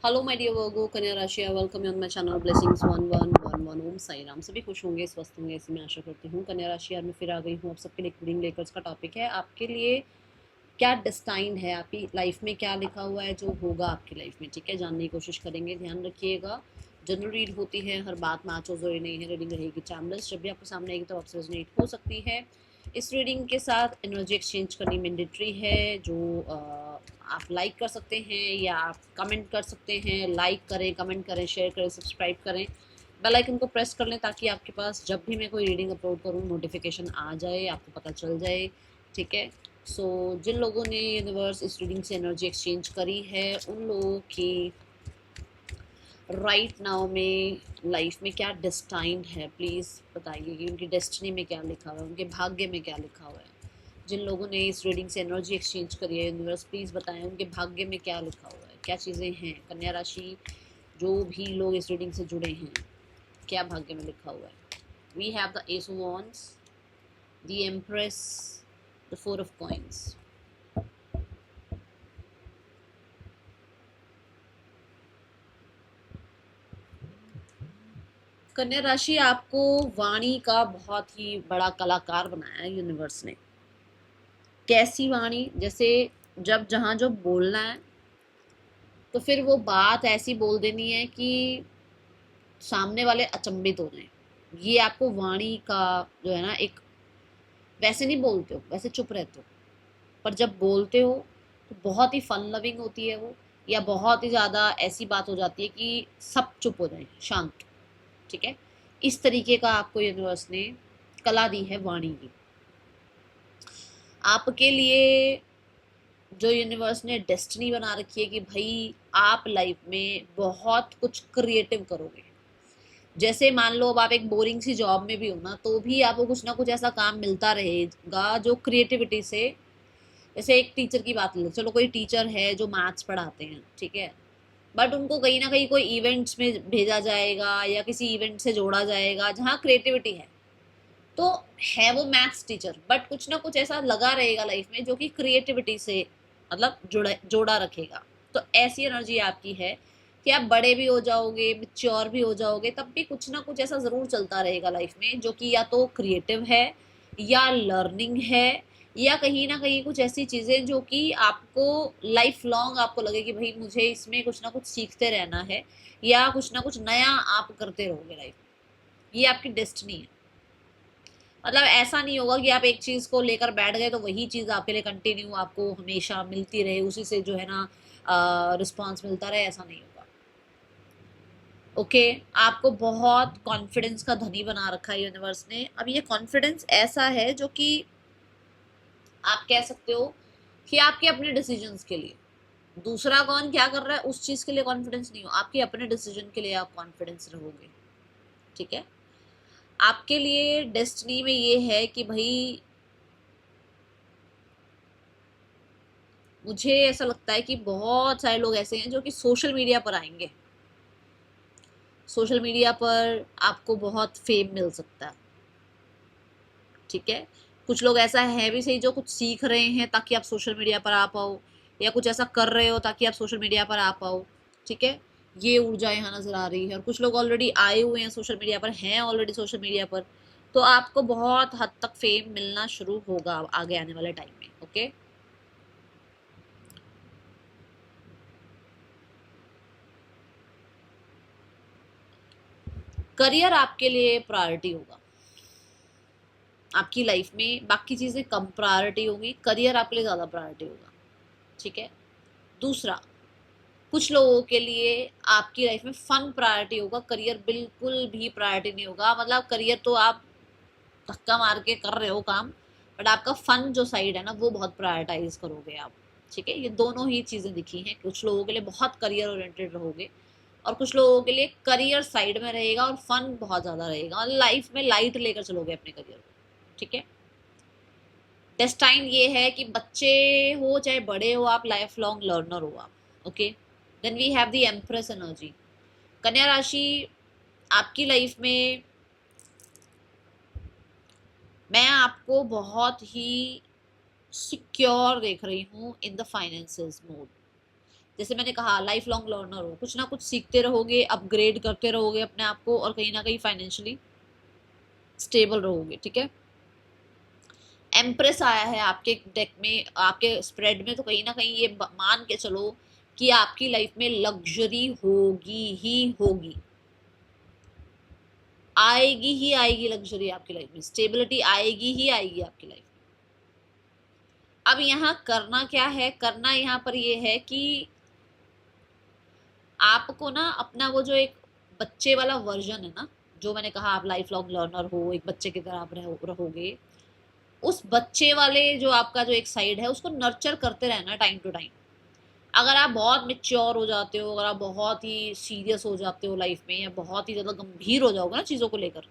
Hello my dear वर्गो, कन्या राशि, welcome on my channel blessings 1111 ओम साई राम। सभी खुश होंगे, स्वस्थ होंगे, ऐसी मैं आशा करती हूँ। कन्या राशि यार मैं फिर आ गई हूँ आप सबके लिए रीडिंग लेकर। इसका टॉपिक है आपके लिए क्या डेस्टाइंड है, आपकी लाइफ में क्या लिखा हुआ है जो होगा आपकी लाइफ में। ठीक है, जानने की कोशिश करेंगे, ध्यान रखिएगा। जनरल रीड होती है, हर बात मैच हो जरूरी नहीं है। रीडिंग रहेगी टाइमलेस, जब भी आपके सामने आएगी तो आपसे रेजोनेट हो सकती है। इस रीडिंग के साथ एनर्जी एक्सचेंज करनी मैंडेटरी है। जो आप लाइक कर सकते हैं या आप कमेंट कर सकते हैं। लाइक करें, कमेंट करें, शेयर करें, सब्सक्राइब करें, बेल आइकन को प्रेस कर लें ताकि आपके पास जब भी मैं कोई रीडिंग अपलोड करूँ नोटिफिकेशन आ जाए, आपको पता चल जाए। ठीक है। सो जिन लोगों ने यूनिवर्स इस रीडिंग से एनर्जी एक्सचेंज करी है उन लोगों की राइट नाउ में लाइफ में क्या डेस्टाइंड है, प्लीज़ बताइए कि उनकी डेस्टिनी में क्या लिखा हुआ है, उनके भाग्य में क्या लिखा हुआ है। जिन लोगों ने इस रीडिंग से एनर्जी एक्सचेंज करी है यूनिवर्स प्लीज़ बताएं उनके भाग्य में क्या लिखा हुआ है, क्या चीज़ें हैं। कन्या राशि जो भी लोग इस रीडिंग से जुड़े हैं, क्या भाग्य में लिखा हुआ है। We have the ace of wands, the empress, the four of coins. कन्या राशि आपको वाणी का बहुत ही बड़ा कलाकार बनाया है यूनिवर्स ने। कैसी वाणी? जैसे जब जहाँ जो बोलना है तो फिर वो बात ऐसी बोल देनी है कि सामने वाले अचंभित हो जाएं। ये आपको वाणी का जो है ना, एक वैसे नहीं बोलते हो, वैसे चुप रहते हो, पर जब बोलते हो तो बहुत ही फन लविंग होती है वो, या बहुत ही ज़्यादा ऐसी बात हो जाती है कि सब चुप हो जाए, शांत। ठीक है, इस तरीके का आपको यूनिवर्स ने कला दी है वाणी की। आपके लिए जो यूनिवर्स ने डेस्टिनी बना रखी है कि भाई आप लाइफ में बहुत कुछ क्रिएटिव करोगे। जैसे मान लो अब आप एक बोरिंग सी जॉब में भी हो ना, तो भी आपको कुछ ना कुछ ऐसा काम मिलता रहेगा जो क्रिएटिविटी से। जैसे एक टीचर की बात लो, चलो कोई टीचर है जो मैथ्स पढ़ाते हैं, ठीक है, बट उनको कहीं ना कहीं कोई इवेंट्स में भेजा जाएगा या किसी इवेंट से जोड़ा जाएगा जहाँ क्रिएटिविटी है। तो है वो मैथ्स टीचर, बट कुछ ना कुछ ऐसा लगा रहेगा लाइफ में जो कि क्रिएटिविटी से मतलब जोड़ा रखेगा। तो ऐसी एनर्जी आपकी है कि आप बड़े भी हो जाओगे, मिच्योर भी हो जाओगे, तब भी कुछ ना कुछ ऐसा ज़रूर चलता रहेगा लाइफ में जो कि या तो क्रिएटिव है या लर्निंग है, या कहीं ना कहीं कुछ ऐसी चीज़ें जो कि आपको लाइफ लॉन्ग आपको लगे कि भाई मुझे इसमें कुछ ना कुछ सीखते रहना है, या कुछ ना कुछ नया आप करते रहोगे लाइफ में। ये आपकी डेस्टिनी है। मतलब ऐसा नहीं होगा कि आप एक चीज़ को लेकर बैठ गए तो वही चीज़ आपके लिए कंटिन्यू आपको हमेशा मिलती रहे, उसी से जो है ना रिस्पॉन्स मिलता रहे, ऐसा नहीं होगा। ओके, आपको बहुत कॉन्फिडेंस का धनी बना रखा है यूनिवर्स ने। अब ये कॉन्फिडेंस ऐसा है जो कि आप कह सकते हो कि आपके अपने डिसीजंस के लिए, दूसरा कौन क्या कर रहा है उस चीज़ के लिए कॉन्फिडेंस नहीं हो, आपके अपने डिसीजन के लिए आप कॉन्फिडेंस रहोगे। ठीक है, आपके लिए डेस्टिनी में ये है कि भाई मुझे ऐसा लगता है कि बहुत सारे लोग ऐसे हैं जो कि सोशल मीडिया पर आएंगे। सोशल मीडिया पर आपको बहुत फेम मिल सकता है। ठीक है, कुछ लोग ऐसा है भी सही जो कुछ सीख रहे हैं ताकि आप सोशल मीडिया पर आ पाओ, या कुछ ऐसा कर रहे हो ताकि आप सोशल मीडिया पर आ पाओ। ठीक है, ये ऊर्जा यहाँ नजर आ रही है। और कुछ लोग ऑलरेडी आए हुए हैं सोशल मीडिया पर, हैं ऑलरेडी सोशल मीडिया पर, तो आपको बहुत हद तक फेम मिलना शुरू होगा आगे आने वाले टाइम में। ओके, करियर आपके लिए प्रायोरिटी होगा आपकी लाइफ में, बाकी चीज़ें कम प्रायोरिटी होगी, करियर आपके लिए ज़्यादा प्रायोरिटी होगा। ठीक है, दूसरा, कुछ लोगों के लिए आपकी लाइफ में फन प्रायोरिटी होगा, करियर बिल्कुल भी प्रायोरिटी नहीं होगा। मतलब करियर तो आप धक्का मार के कर रहे हो काम, बट आपका फन जो साइड है ना वो बहुत प्रायोरिटाइज करोगे आप। ठीक है, ये दोनों ही चीज़ें दिखी हैं। कुछ लोगों के लिए बहुत करियर ओरिएंटेड रहोगे, और कुछ लोगों के लिए करियर साइड में रहेगा और फन बहुत ज़्यादा रहेगा, और लाइफ में लाइट लेकर चलोगे अपने करियर को। ठीक है, डेस्टाइन ये है कि बच्चे हो चाहे बड़े हो, आप लाइफ लॉन्ग लर्नर हो आप। Okay, then we have the empress energy. कन्या राशि आपकी लाइफ में मैं आपको बहुत ही सिक्योर देख रही हूँ इन द फाइनेंसेस मोड। जैसे मैंने कहा लाइफ लॉन्ग लर्नर हो, कुछ ना कुछ सीखते रहोगे, अपग्रेड करते रहोगे अपने आप को, और कहीं ना कहीं फाइनेंशियली स्टेबल रहोगे। ठीक है, एम्प्रेस आया है आपके डेक में, आपके स्प्रेड में, तो कहीं ना कहीं ये मान के चलो कि आपकी लाइफ में लग्जरी होगी ही होगी, आएगी ही आएगी लग्जरी आपकी लाइफ में, स्टेबिलिटी आएगी ही आएगी आपकी लाइफ में। अब यहाँ करना क्या है, करना यहाँ पर ये है कि आपको ना अपना वो जो एक बच्चे वाला वर्जन है ना, जो मैंने कहा आप लाइफ लॉन्ग लर्नर हो, एक बच्चे की तरह आप रहोगे, उस बच्चे वाले जो आपका जो एक साइड है उसको नर्चर करते रहना टाइम टू टाइम। अगर आप बहुत मिच्योर हो जाते हो, अगर आप बहुत ही सीरियस हो जाते हो लाइफ में, या बहुत ही ज़्यादा गंभीर हो जाओगे ना चीज़ों को लेकर,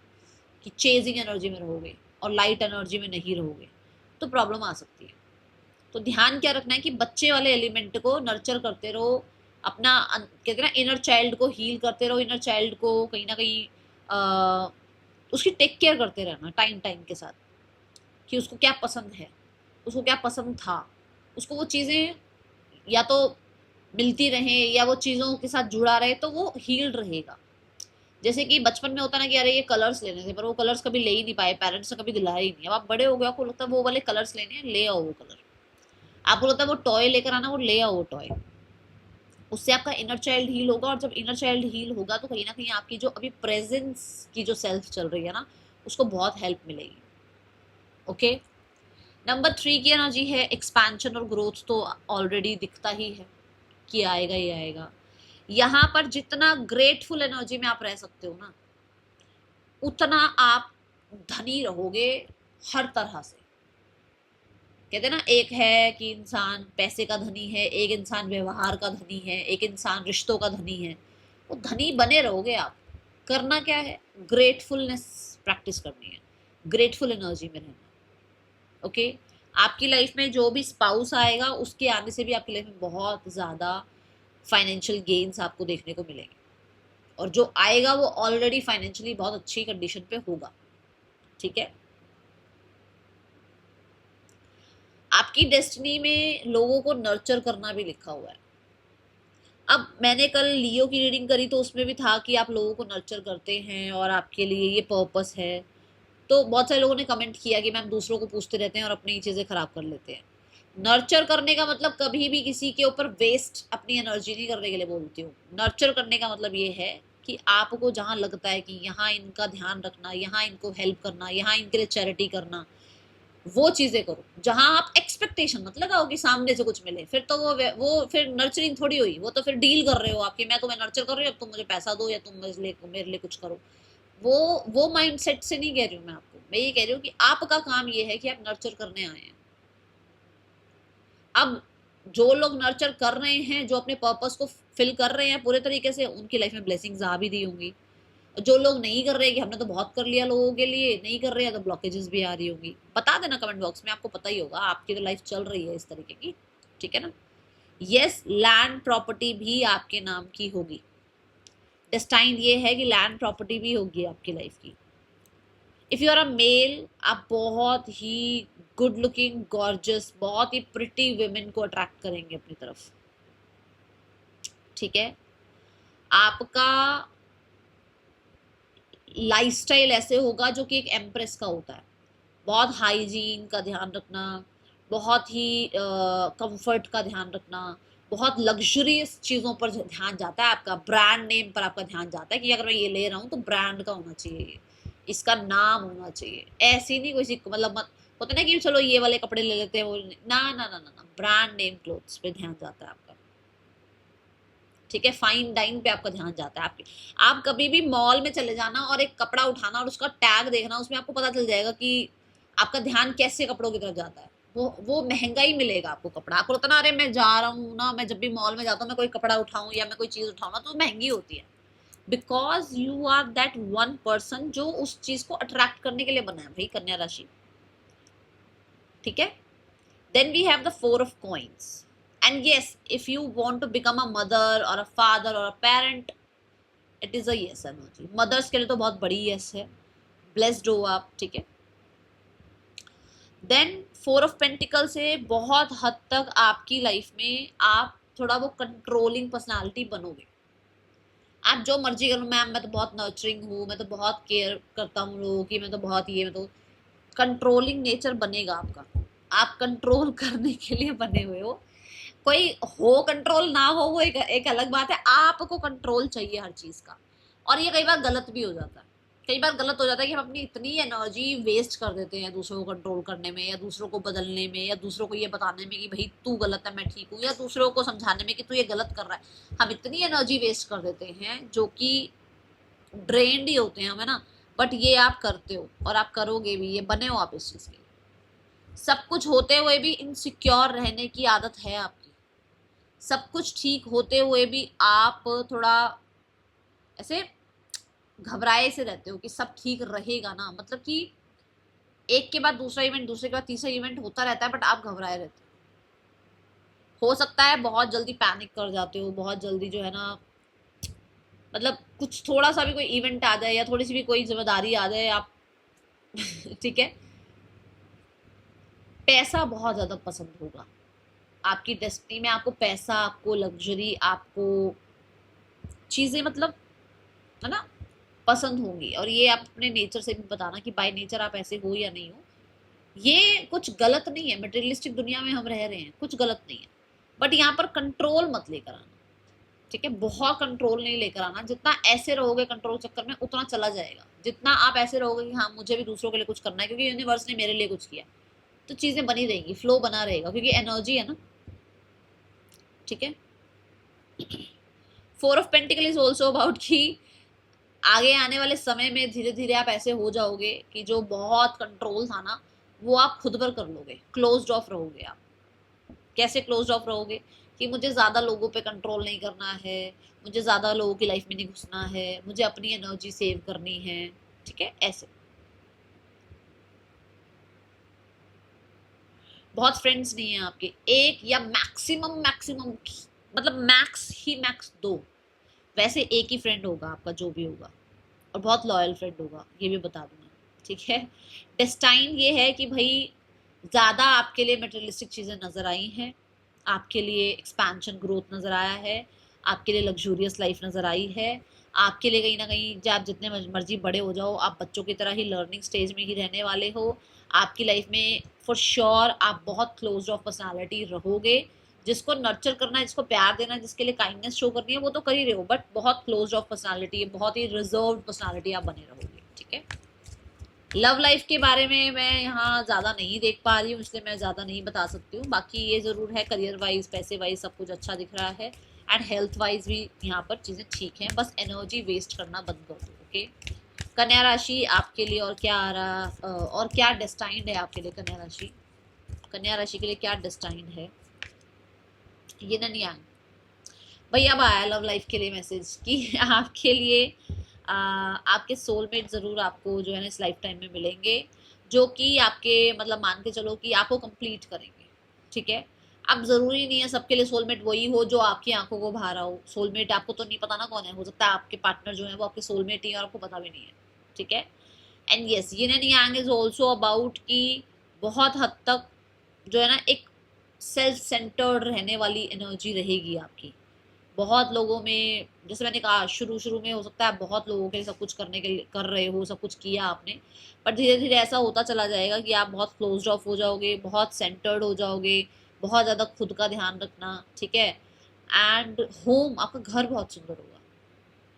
कि चेजिंग एनर्जी में रहोगे और लाइट एनर्जी में नहीं रहोगे, तो प्रॉब्लम आ सकती है। तो ध्यान क्या रखना है कि बच्चे वाले एलिमेंट को नर्चर करते रहो, अपना कहते हैं ना इनर चाइल्ड को हील करते रहो, इनर चाइल्ड को कहीं ना कहीं उसकी टेक केयर करते रहना टाइम टाइम के साथ, कि उसको क्या पसंद है, उसको क्या पसंद था, उसको वो चीज़ें या तो मिलती रहे या वो चीज़ों के साथ जुड़ा रहे, तो वो हील्ड रहेगा। जैसे कि बचपन में होता ना कि अरे ये कलर्स लेने थे, पर वो कलर्स कभी ले ही नहीं पाए, पेरेंट्स ने कभी दिलाया ही नहीं। अब आप बड़े हो गए, आपको लगता है वो वाले कलर्स लेने हैं, ले आओ वो कलर। आपको लगता है वो टॉय लेकर आना, वो ले आओ वो टॉय। उससे आपका इनर चाइल्ड हील होगा, और जब इनर चाइल्ड हील होगा तो कहीं ना कहीं आपकी जो अभी प्रेजेंस की जो सेल्फ चल रही है ना, उसको बहुत हेल्प मिलेगी। ओके, नंबर 3 की एनर्जी है एक्सपेंशन और ग्रोथ, तो ऑलरेडी दिखता ही है कि आएगा ही आएगा। यहाँ पर जितना ग्रेटफुल एनर्जी में आप रह सकते हो ना, उतना आप धनी रहोगे हर तरह से। कहते हैं ना, एक है कि इंसान पैसे का धनी है, एक इंसान व्यवहार का धनी है, एक इंसान रिश्तों का धनी है। वो धनी बने रहोगे आप। करना क्या है, ग्रेटफुलनेस प्रैक्टिस करनी है, ग्रेटफुल एनर्जी में रहना। ओके, आपकी लाइफ में जो भी स्पाउस आएगा, उसके आने से भी आपकी लाइफ में बहुत ज़्यादा फाइनेंशियल गेन्स आपको देखने को मिलेंगे, और जो आएगा वो ऑलरेडी फाइनेंशियली बहुत अच्छी कंडीशन पे होगा। ठीक है, आपकी डेस्टिनी में लोगों को नर्चर करना भी लिखा हुआ है। अब मैंने कल लियो की रीडिंग करी, तो उसमें भी था कि आप लोगों को नर्चर करते हैं और आपके लिए ये पर्पस है। तो बहुत सारे लोगों ने कमेंट किया कि मैम दूसरों को पूछते रहते हैं और अपनी चीज़ें खराब कर लेते हैं। नर्चर करने का मतलब कभी भी किसी के ऊपर वेस्ट अपनी एनर्जी नहीं करने के लिए बोलती हूँ। नर्चर करने का मतलब ये है कि आपको जहाँ लगता है कि यहाँ इनका ध्यान रखना, यहाँ इनको हेल्प करना, यहाँ इनके लिए चैरिटी करना, वो चीजें करो। जहां आप एक्सपेक्टेशन मत लगाओ कि सामने से कुछ मिले, फिर तो वो फिर नर्चरिंग थोड़ी हुई, वो तो फिर डील कर रहे हो आपकी, मैं तुम्हें नर्चर कर रही हूँ, अब तुम मुझे पैसा दो या तुम मेरे लिए कुछ करो। वो माइंडसेट से नहीं कह रही हूँ मैं आपको, मैं ये कह रही हूँ कि आपका काम ये है कि आप नर्चर करने आए हैं। अब जो लोग नर्चर कर रहे हैं, जो अपने पर्पस को फिल कर रहे हैं पूरे तरीके से, उनकी लाइफ में ब्लेसिंग्स आ भी दी होंगी। जो लोग नहीं कर रहे कि हमने तो बहुत कर लिया लोगों के लिए, नहीं कर रहे हैं, तो ब्लॉकेजेस भी आ रही होंगी। बता देना कमेंट बॉक्स में, आपको पता ही होगा, आपकी तो लाइफ चल रही है इस तरीके की। ठीक है ना, यस, लैंड प्रॉपर्टी भी आपके नाम की होगी। डेस्टाइन ये है कि लैंड प्रॉपर्टी भी होगी आपकी लाइफ की। If you are a male, आप बहुत ही गुड लुकिंग, गॉर्जियस, बहुत ही प्रिटी वुमेन को अट्रैक्ट करेंगे अपनी तरफ। ठीक है, आपका लाइफस्टाइल ऐसे होगा जो कि एक एम्प्रेस का होता है। बहुत हाइजीन का ध्यान रखना, बहुत ही कंफर्ट का ध्यान रखना, बहुत लग्जरियस चीज़ों पर ध्यान जाता है आपका, ब्रांड नेम पर आपका ध्यान जाता है कि अगर मैं ये ले रहा हूँ तो ब्रांड का होना चाहिए, इसका नाम होना चाहिए। ऐसी नहीं कोई मतलब मत होता ना कि चलो ये वाले कपड़े ले लेते हैं, वो ना ना ना ना ना, ब्रांड नेम क्लोथ्स पे ध्यान जाता है आपका। ठीक है, फाइन डाइन पे आपका ध्यान जाता है आपके। आप कभी भी मॉल में चले जाना और एक कपड़ा उठाना और उसका टैग देखना, उसमें आपको पता चल जाएगा कि आपका ध्यान कैसे कपड़ों की तरफ जाता है। वो महंगा ही मिलेगा आपको कपड़ा। आपको लगता ना अरे मैं जा रहा हूँ ना, मैं जब भी मॉल में जाता हूँ मैं कोई कपड़ा उठाऊं या मैं कोई चीज उठाऊं ना, तो महंगी होती है। Because you are that one person जो उस चीज को अट्रैक्ट करने के लिए बना है भाई, कन्या राशि। ठीक है, then we have the 4 of coins, and yes, if you want to become a mother or a father or a parent, it is a yes energy। Mothers के लिए तो बहुत बड़ी yes है, ब्लेस्ड हो आप। ठीक है, देन 4 of Pentacles से बहुत हद तक आपकी लाइफ में आप थोड़ा वो कंट्रोलिंग पर्सनालिटी बनोगे। आप जो मर्जी करो, मैम मैं तो बहुत नर्चरिंग हूँ, मैं तो बहुत केयर करता हूँ लोगों की, मैं तो बहुत ये, मैं तो, कंट्रोलिंग नेचर बनेगा आपका। आप कंट्रोल करने के लिए बने हुए हो। कोई हो कंट्रोल ना हो वो एक अलग बात है, आपको कंट्रोल चाहिए हर चीज का। और ये कई बार गलत भी हो जाता है। कई बार गलत हो जाता है कि हम अपनी इतनी एनर्जी वेस्ट कर देते हैं दूसरों को कंट्रोल करने में, या दूसरों को बदलने में, या दूसरों को ये बताने में कि भाई तू गलत है मैं ठीक हूँ, या दूसरों को समझाने में कि तू ये गलत कर रहा है। हम इतनी एनर्जी वेस्ट कर देते हैं जो कि ड्रेन्ड ही होते हैं हम, है ना। बट ये आप करते हो और आप करोगे भी, ये बने हो आप इस चीज के लिए। सब कुछ होते हुए भी इनसिक्योर रहने की आदत है आपकी। सब कुछ ठीक होते हुए भी आप थोड़ा ऐसे घबराए से रहते हो कि सब ठीक रहेगा ना, मतलब कि एक के बाद दूसरा इवेंट, दूसरे के बाद तीसरा इवेंट होता रहता है, बट आप घबराए रहते हो सकता है बहुत जल्दी पैनिक कर जाते हो, बहुत जल्दी जो है ना, मतलब कुछ थोड़ा सा भी कोई इवेंट आ जाए या थोड़ी सी भी कोई जिम्मेदारी आ जाए आप ठीक है। पैसा बहुत ज्यादा पसंद होगा आपकी डेस्टिनी में, आपको पैसा, आपको लग्जरी, आपको चीजें, मतलब, है ना, पसंद होंगी। और ये आप अपने नेचर से भी बताना कि बाय नेचर आप ऐसे हो या नहीं हो। ये कुछ गलत नहीं है, मटेरियलिस्टिक दुनिया में हम रह रहे हैं, कुछ गलत नहीं है। बट यहाँ पर कंट्रोल मत लेकर आना, ठीक है। बहुत कंट्रोल नहीं लेकर आना। जितना ऐसे रहोगे कंट्रोल चक्कर में, उतना चला जाएगा। जितना आप ऐसे रहोगे कि हाँ मुझे भी दूसरों के लिए कुछ करना है क्योंकि यूनिवर्स ने मेरे लिए कुछ किया, तो चीजें बनी रहेंगी, फ्लो बना रहेगा, क्योंकि एनर्जी है ना, ठीक है। 4 of pentacle is also about कि आगे आने वाले समय में धीरे धीरे आप ऐसे हो जाओगे कि जो बहुत कंट्रोल था ना, वो आप खुद पर कर लोगे, क्लोज्ड ऑफ रहोगे आप। कैसे क्लोज्ड ऑफ रहोगे? कि मुझे ज्यादा लोगों पे कंट्रोल नहीं करना है, मुझे ज्यादा लोगों की लाइफ में नहीं घुसना है, मुझे अपनी एनर्जी सेव करनी है, ठीक है, ऐसे। बहुत फ्रेंड्स नहीं है आपके, एक या मैक्सिमम मैक्सिमम, मतलब मैक्स ही मैक्स दो, वैसे एक ही फ्रेंड होगा आपका जो भी होगा, और बहुत लॉयल फ्रेंड होगा, ये भी बता दूंगा, ठीक है। डेस्टाइन ये है कि भाई ज़्यादा आपके लिए मटेरियलिस्टिक चीज़ें नज़र आई हैं, आपके लिए एक्सपेंशन ग्रोथ नज़र आया है, आपके लिए लग्जूरियस लाइफ नज़र आई है, आपके लिए कहीं ना कहीं जब आप जितने मर्जी बड़े हो जाओ, आप बच्चों की तरह ही लर्निंग स्टेज में ही रहने वाले हो। आपकी लाइफ में फॉर श्योर आप बहुत क्लोज ऑफ पर्सनालिटी रहोगे। जिसको नर्चर करना है, जिसको प्यार देना है, जिसके लिए काइंडनेस शो करनी है, वो तो कर ही रहे हो, बट बहुत क्लोज ऑफ पर्सनालिटी है, बहुत ही रिजर्व पर्सनालिटी आप बने रहोगे, ठीक है। लव लाइफ के बारे में मैं यहाँ ज़्यादा नहीं देख पा रही हूँ, इसलिए मैं ज़्यादा नहीं बता सकती हूँ। बाकी ये ज़रूर है, करियर वाइज, पैसे वाइज सब कुछ अच्छा दिख रहा है, एंड हेल्थ वाइज भी यहाँ पर चीज़ें ठीक हैं। बस एनर्जी वेस्ट करना बंद कर दो, ओके। कन्या राशि आपके लिए और क्या आ रहा, और क्या डेस्टाइंड है आपके लिए कन्या राशि? कन्या राशि के लिए क्या डेस्टाइंड है? ये नहीं आया भाई, अब आया लव लाइफ के लिए मैसेज कि आपके लिए आपके सोलमेट ज़रूर आपको जो है ना इस लाइफ टाइम में मिलेंगे, जो कि आपके, मतलब मान के चलो कि आपको कंप्लीट करेंगे, ठीक है। अब ज़रूरी नहीं है सबके लिए सोलमेट वही हो जो आपकी आंखों को भा रहा हो। सोलमेट आपको तो नहीं पता ना कौन है, हो सकता है आपके पार्टनर जो है वो आपके सोलमेट ही है और आपको पता भी नहीं है, ठीक है। एंड यस, ये नहीं यांग इज ऑल्सो अबाउट कि बहुत हद तक जो है ना एक सेल्फ सेंटर्ड रहने वाली एनर्जी रहेगी आपकी। बहुत लोगों में, जैसे मैंने कहा शुरू शुरू में, हो सकता है बहुत लोगों के लिए सब कुछ करने के लिए कर रहे हो, सब कुछ किया आपने, पर धीरे धीरे ऐसा होता चला जाएगा कि आप बहुत क्लोज्ड ऑफ हो जाओगे, बहुत सेंटर्ड हो जाओगे, बहुत ज़्यादा खुद का ध्यान रखना, ठीक है। एंड होम, आपका घर बहुत सुंदर होगा,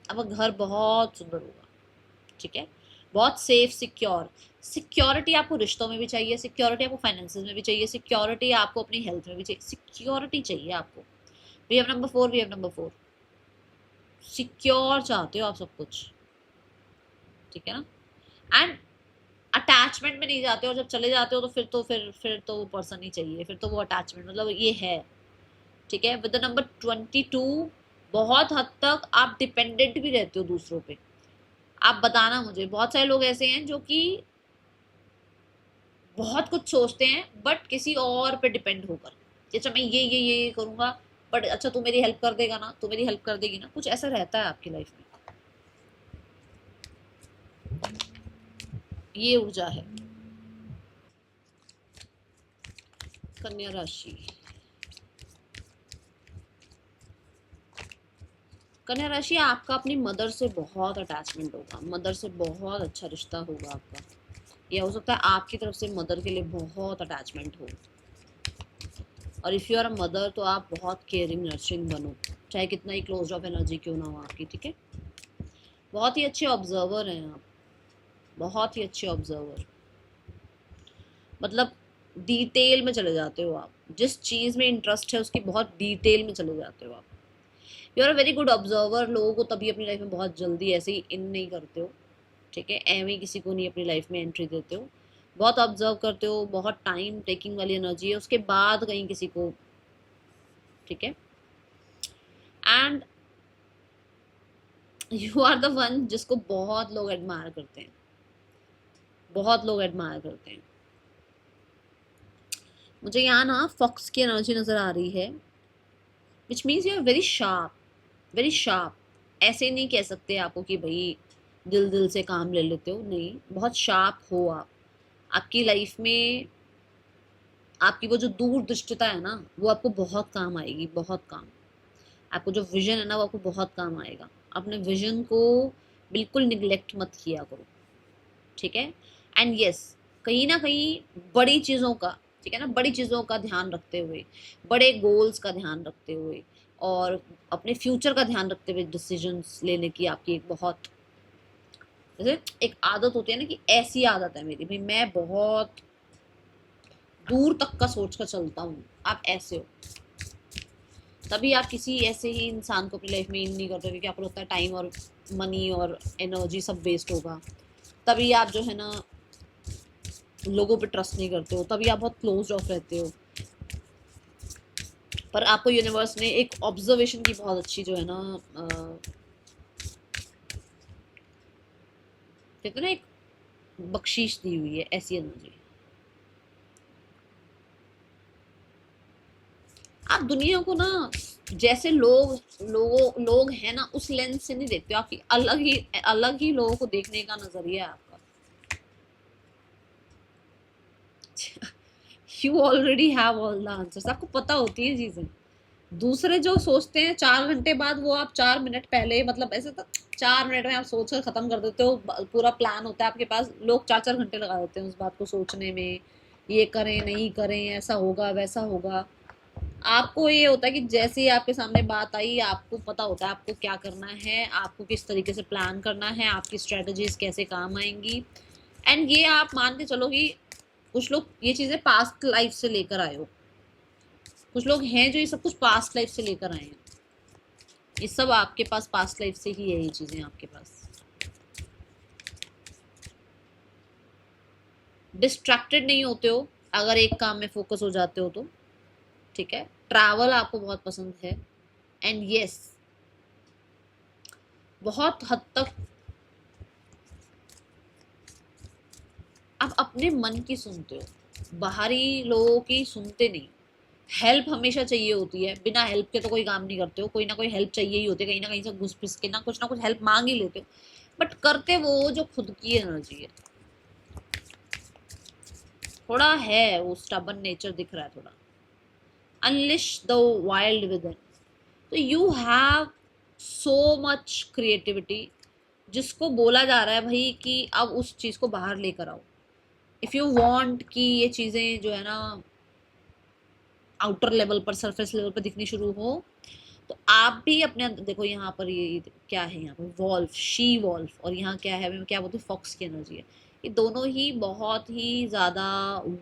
आपका घर बहुत सुंदर होगा, ठीक है। बहुत सेफ, सिक्योर। सिक्योरिटी आपको रिश्तों में भी चाहिए, सिक्योरिटी आपको फाइनेंसेस में भी चाहिए, सिक्योरिटी आपको अपनी हेल्थ में भी चाहिए, सिक्योरिटी चाहिए आपको। We have number 4, we have number 4, secure चाहते हो आप सब कुछ, ठीक है ना। एंड अटैचमेंट में नहीं जाते हो, और जब चले जाते हो तो फिर तो वो पर्सन ही चाहिए, फिर तो वो अटैचमेंट, मतलब ये है, ठीक है। विद द नंबर 22, बहुत हद तक आप डिपेंडेंट भी रहते हो दूसरों पे। आप बताना मुझे, बहुत सारे लोग ऐसे हैं जो कि बहुत कुछ सोचते हैं बट किसी और पे डिपेंड होकर, अच्छा मैं ये करूंगा, बट अच्छा तू मेरी हेल्प कर देगा ना, तू मेरी हेल्प कर देगी ना, कुछ ऐसा रहता है आपकी लाइफ में। ये ऊर्जा है कन्या राशि। कन्या राशि, आपका अपनी मदर से बहुत अटैचमेंट होगा, मदर से बहुत अच्छा रिश्ता होगा आपका, या हो सकता है आपकी तरफ से मदर के लिए बहुत अटैचमेंट हो। और if you are a mother तो आप बहुत केयरिंग नर्चरिंग बनो, चाहे कितना ही क्लोज ऑफ एनर्जी क्यों ना हो आपकी, ठीक है। बहुत ही अच्छे ऑब्जर्वर हैं आप, बहुत ही अच्छे ऑब्जर्वर, मतलब डिटेल में चले जाते हो आप, जिस चीज़ में इंटरेस्ट है उसकी बहुत डिटेल में चले जाते हो आप। You are a very good observer, लोगों को तभी अपनी लाइफ में बहुत जल्दी ऐसे ही इन नहीं करते हो, ठीक है, एवं ही किसी को नहीं अपनी लाइफ में एंट्री देते हो, बहुत ऑब्जर्व करते हो, बहुत टाइम टेकिंग वाली एनर्जी है, उसके बाद कहीं किसी को, ठीक है। And you are the one जिसको बहुत लोग एडमायर करते हैं, बहुत लोग एडमायर करते हैं। मुझे यहाँ ना फॉक्स की एनर्जी नज़र आ रही है, which means you are very sharp, very sharp. ऐसे नहीं कह सकते आपको कि भाई दिल दिल से काम ले लेते हो, नहीं, बहुत शार्प हो आप। आपकी लाइफ में आपकी वो जो दूरदृष्टिता है ना, वो आपको बहुत काम आएगी, बहुत काम। आपको जो विजन है ना, वो आपको बहुत काम आएगा। अपने विजन को बिल्कुल निगलेक्ट मत किया करो, ठीक है। एंड यस, कहीं ना कहीं बड़ी चीज़ों का, ठीक है ना, बड़ी चीज़ों का ध्यान रखते हुए, बड़े गोल्स का ध्यान रखते हुए और अपने फ्यूचर का ध्यान रखते हुए डिसीजंस लेने की आपकी एक बहुत, जैसे एक आदत होती है ना, कि ऐसी आदत है मेरी भाई, मैं बहुत दूर तक का सोच कर चलता हूँ, आप ऐसे हो। तभी आप किसी ऐसे ही इंसान को अपनी लाइफ में इन नहीं करते, क्योंकि आपको लगता है टाइम और मनी और एनर्जी सब वेस्ट होगा। तभी आप जो है ना लोगों पे ट्रस्ट नहीं करते हो, तभी आप बहुत क्लोज ऑफ रहते हो। पर आपको यूनिवर्स ने एक ऑब्जर्वेशन की बहुत अच्छी जो है ना कहते ना एक बख्शीश दी हुई है, ऐसी एनर्जी। आप दुनिया को ना जैसे लोग हैं ना, उस लेंस से नहीं देखते हो, आपकी अलग ही लोगों को देखने का नजरिया है आपका। You already have all the answers, आपको पता होती है चीजें। दूसरे जो सोचते हैं 4 घंटे बाद, वो आप 4 मिनट पहले, मतलब ऐसे तो 4 मिनट में आप सोच कर खत्म कर देते हो, पूरा प्लान होता है आपके पास, लोग 4 4 घंटे लगा देते हैं उस बात को सोचने में, ये करें नहीं करें, ऐसा होगा वैसा होगा। आपको ये होता है कि जैसे ही आपके सामने बात आई, आपको पता होता है आपको क्या करना है, आपको किस तरीके से प्लान करना है, आपकी स्ट्रेटजीज कैसे काम आएंगी। एंड ये आप मान के चलो कि कुछ लोग ये चीज़ें पास्ट लाइफ से लेकर आए हो, कुछ लोग हैं जो ये सब कुछ पास्ट लाइफ से लेकर आए हैं, ये सब आपके पास पास्ट लाइफ से ही है, ये चीज़ें आपके पास। डिस्ट्रैक्टेड नहीं होते हो अगर एक काम में फोकस हो जाते हो तो, ठीक है। ट्रैवल आपको बहुत पसंद है, एंड यस बहुत हद तक आप अपने मन की सुनते हो, बाहरी लोगों की सुनते नहीं। हेल्प हमेशा चाहिए होती है, बिना हेल्प के तो कोई काम नहीं करते हो, कोई ना कोई हेल्प चाहिए ही होती है, कहीं ना कहीं से घुस पिस के ना कुछ हेल्प मांग ही लेते हो, बट करते वो जो खुद की एनर्जी है। थोड़ा है वो स्टबन नेचर दिख रहा है थोड़ा, अनलिश द वाइल्ड विद इन। So you have so much creativity, जिसको बोला जा रहा है भाई कि अब उस चीज़ को बाहर लेकर आओ। इफ़ यू वांट कि ये चीज़ें जो है ना आउटर लेवल पर, सरफेस लेवल पर दिखनी शुरू हो, तो आप भी अपने अंदर देखो, यहाँ पर ये क्या है, यहाँ पर वॉल्फ, शी वॉल्फ, और यहाँ क्या है, क्या बोलते हैं, फॉक्स की एनर्जी है। ये दोनों ही बहुत ही ज़्यादा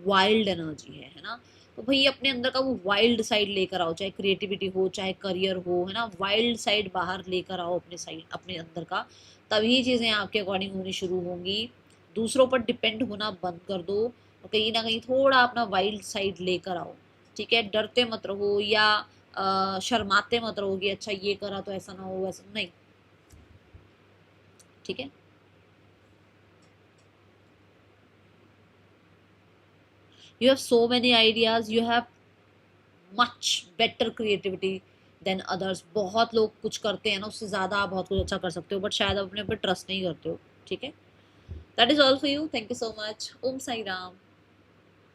वाइल्ड एनर्जी है ना। तो भाई अपने अंदर का वो वाइल्ड साइड लेकर आओ, चाहे क्रिएटिविटी हो चाहे करियर हो, है ना, वाइल्ड साइड बाहर लेकर आओ अपने साइड, अपने अंदर का। तभी चीज़ें आपके अकॉर्डिंग होनी शुरू होंगी। दूसरों पर डिपेंड होना बंद कर दो, और कहीं ना कहीं थोड़ा अपना वाइल्ड साइड लेकर आओ, ठीक है। डरते मत रहो, या शर्माते मत रहोगे, अच्छा ये करा तो ऐसा ना हो, वैसा नहीं, ठीक है। You have so many ideas, you have much better creativity than others. बहुत लोग कुछ करते हैं ना, उससे ज़्यादा आप बहुत कुछ अच्छा कर सकते हो, बट शायद आप अपने ऊपर ट्रस्ट नहीं करते हो, ठीक है। That is all for you, thank you so much, Om Sai Ram.